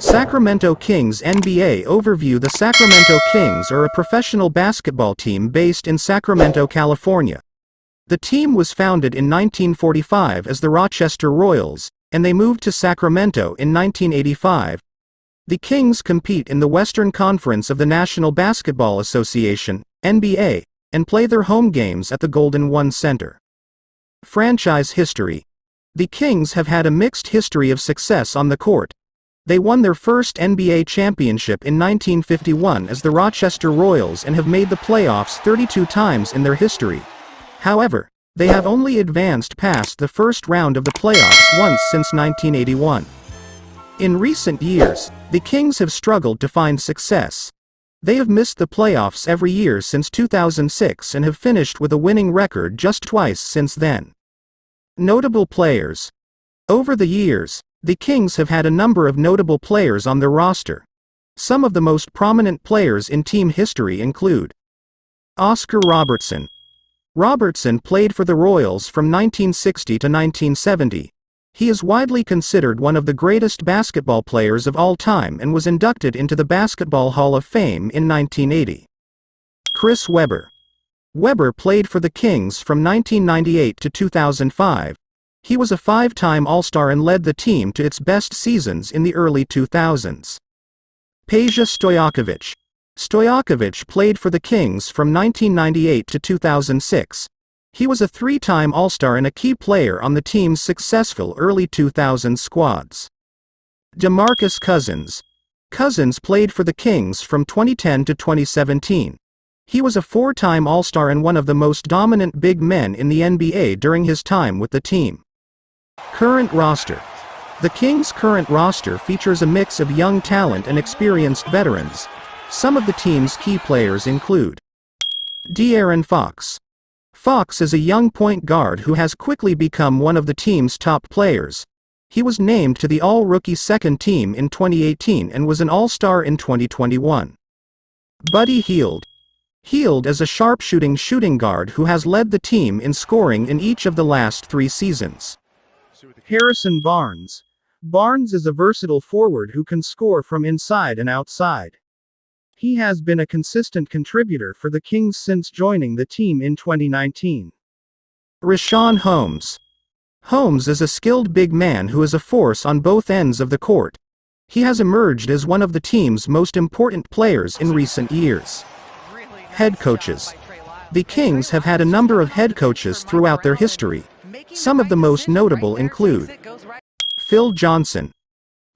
Sacramento Kings NBA overview. The Sacramento Kings are a professional basketball team based in Sacramento, California. The team was founded in 1945 as the Rochester Royals, and they moved to Sacramento in 1985. The Kings compete in the Western Conference of the National Basketball Association, NBA, and play their home games at the Golden One Center. Franchise history. The Kings have had a mixed history of success on the court. They won their first NBA championship in 1951 as the Rochester Royals and have made the playoffs 32 times in their history. However, they have only advanced past the first round of the playoffs once since 1981. In recent years, the Kings have struggled to find success. They have missed the playoffs every year since 2006 and have finished with a winning record just twice since then. Notable players. Over the years, the Kings have had a number of notable players on their roster. Some of the most prominent players in team history include Oscar Robertson. Robertson played for the Royals from 1960 to 1970. He is widely considered one of the greatest basketball players of all time and was inducted into the Basketball Hall of Fame in 1980. Chris Webber. Webber played for the Kings from 1998 to 2005. He was a five-time All-Star and led the team to its best seasons in the early 2000s. Peja Stojakovic. Stojakovic played for the Kings from 1998 to 2006. He was a three-time All-Star and a key player on the team's successful early 2000s squads. DeMarcus Cousins. Cousins played for the Kings from 2010 to 2017. He was a four-time All-Star and one of the most dominant big men in the NBA during his time with the team. Current roster. The Kings' current roster features a mix of young talent and experienced veterans. Some of the team's key players include De'Aaron Fox. Fox is a young point guard who has quickly become one of the team's top players. He was named to the All-Rookie Second Team in 2018 and was an All-Star in 2021. Buddy Hield. Hield is a sharpshooting shooting guard who has led the team in scoring in each of the last 3 seasons. Harrison Barnes. Barnes is a versatile forward who can score from inside and outside. He has been a consistent contributor for the Kings since joining the team in 2019. Richaun Holmes. Holmes is a skilled big man who is a force on both ends of the court. He has emerged as one of the team's most important players in recent years. Head coaches. The Kings have had a number of head coaches throughout their history. Some of the most notable include Phil Johnson.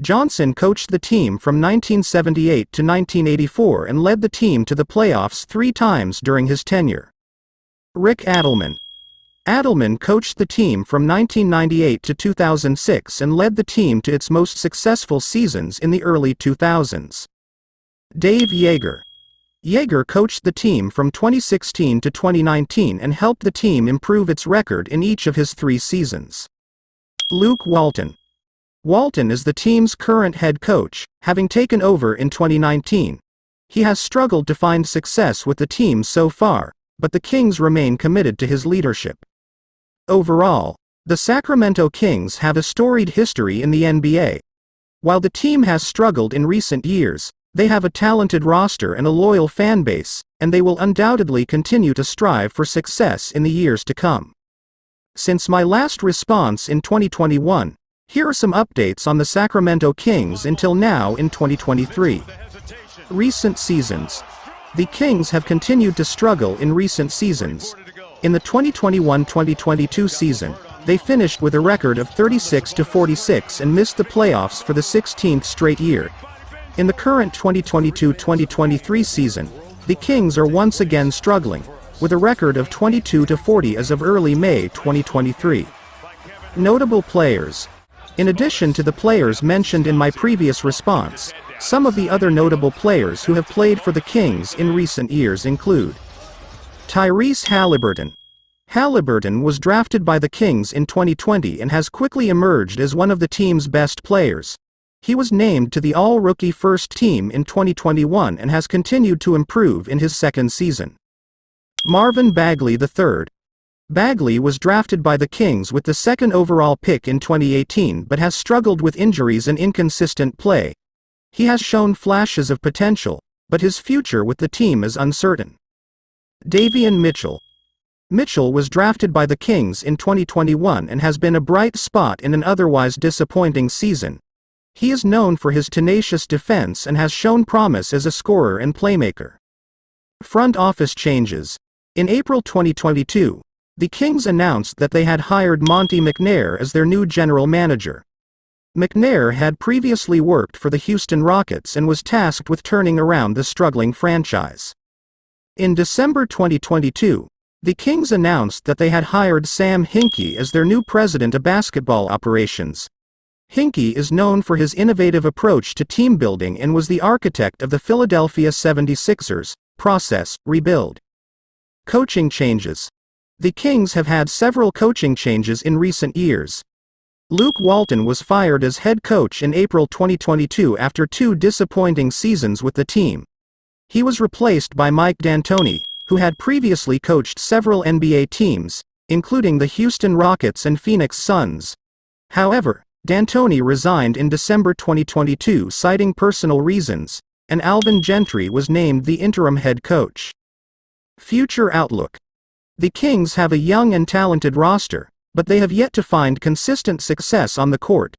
Johnson coached the team from 1978 to 1984 and led the team to the playoffs 3 times during his tenure. Rick Adelman. Adelman coached the team from 1998 to 2006 and led the team to its most successful seasons in the early 2000s. Dave Joerger. Joerger coached the team from 2016 to 2019 and helped the team improve its record in each of his 3 seasons. Luke Walton. Walton is the team's current head coach, having taken over in 2019. He has struggled to find success with the team so far, but the Kings remain committed to his leadership. Overall, the Sacramento Kings have a storied history in the NBA. While the team has struggled in recent years, they have a talented roster and a loyal fan base, and they will undoubtedly continue to strive for success in the years to come. Since my last response in 2021, here are some updates on the Sacramento Kings until now in 2023. Recent seasons. The Kings have continued to struggle in recent seasons. In the 2021-2022 season, they finished with a record of 36-46 and missed the playoffs for the 16th straight year. In the current 2022-2023 season, the Kings are once again struggling, with a record of 22-40 as of early May 2023. Notable players. In addition to the players mentioned in my previous response, some of the other notable players who have played for the Kings in recent years include Tyrese Haliburton. Haliburton was drafted by the Kings in 2020 and has quickly emerged as one of the team's best players. He was named to the All-Rookie First Team in 2021 and has continued to improve in his second season. Marvin Bagley III. Bagley was drafted by the Kings with the second overall pick in 2018 but has struggled with injuries and inconsistent play. He has shown flashes of potential, but his future with the team is uncertain. Davion Mitchell. Mitchell was drafted by the Kings in 2021 and has been a bright spot in an otherwise disappointing season. He is known for his tenacious defense and has shown promise as a scorer and playmaker. Front office changes. In April 2022, the Kings announced that they had hired Monte McNair as their new general manager. McNair had previously worked for the Houston Rockets and was tasked with turning around the struggling franchise. In December 2022, the Kings announced that they had hired Sam Hinkie as their new president of basketball operations. Hinkie is known for his innovative approach to team building and was the architect of the Philadelphia 76ers process rebuild. Coaching changes. The Kings have had several coaching changes in recent years. Luke Walton was fired as head coach in April 2022 after 2 disappointing seasons with the team. He was replaced by Mike D'Antoni, who had previously coached several NBA teams, including the Houston Rockets and Phoenix Suns. However, D'Antoni resigned in December 2022 citing personal reasons, and Alvin Gentry was named the interim head coach. Future outlook. The Kings have a young and talented roster, but they have yet to find consistent success on the court.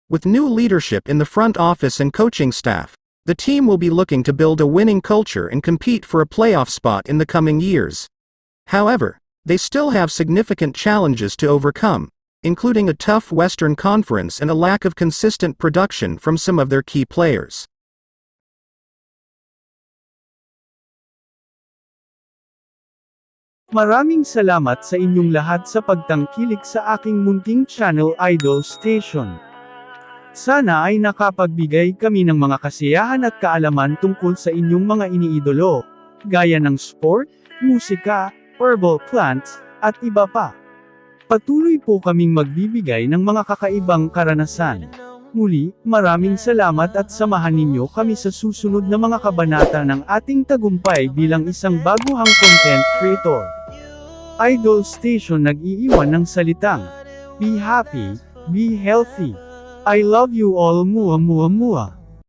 With new leadership in the front office and coaching staff, the team will be looking to build a winning culture and compete for a playoff spot in the coming years. However, they still have significant challenges to overcome, including a tough Western Conference and a lack of consistent production from some of their key players. Maraming salamat sa inyong lahat sa pagtangkilik sa aking munting channel Idol Station. Sana ay nakapagbigay kami ng mga kasiyahan at kaalaman tungkol sa inyong mga iniidolo, gaya ng sport, musika, herbal plants, at iba pa. Patuloy po kaming magbibigay ng mga kakaibang karanasan. Muli, maraming salamat at samahan ninyo kami sa susunod na mga kabanata ng ating tagumpay bilang isang baguhang content creator. Idol Station nag-iiwan ng salitang, be happy, be healthy. I love you all, mua mua mua.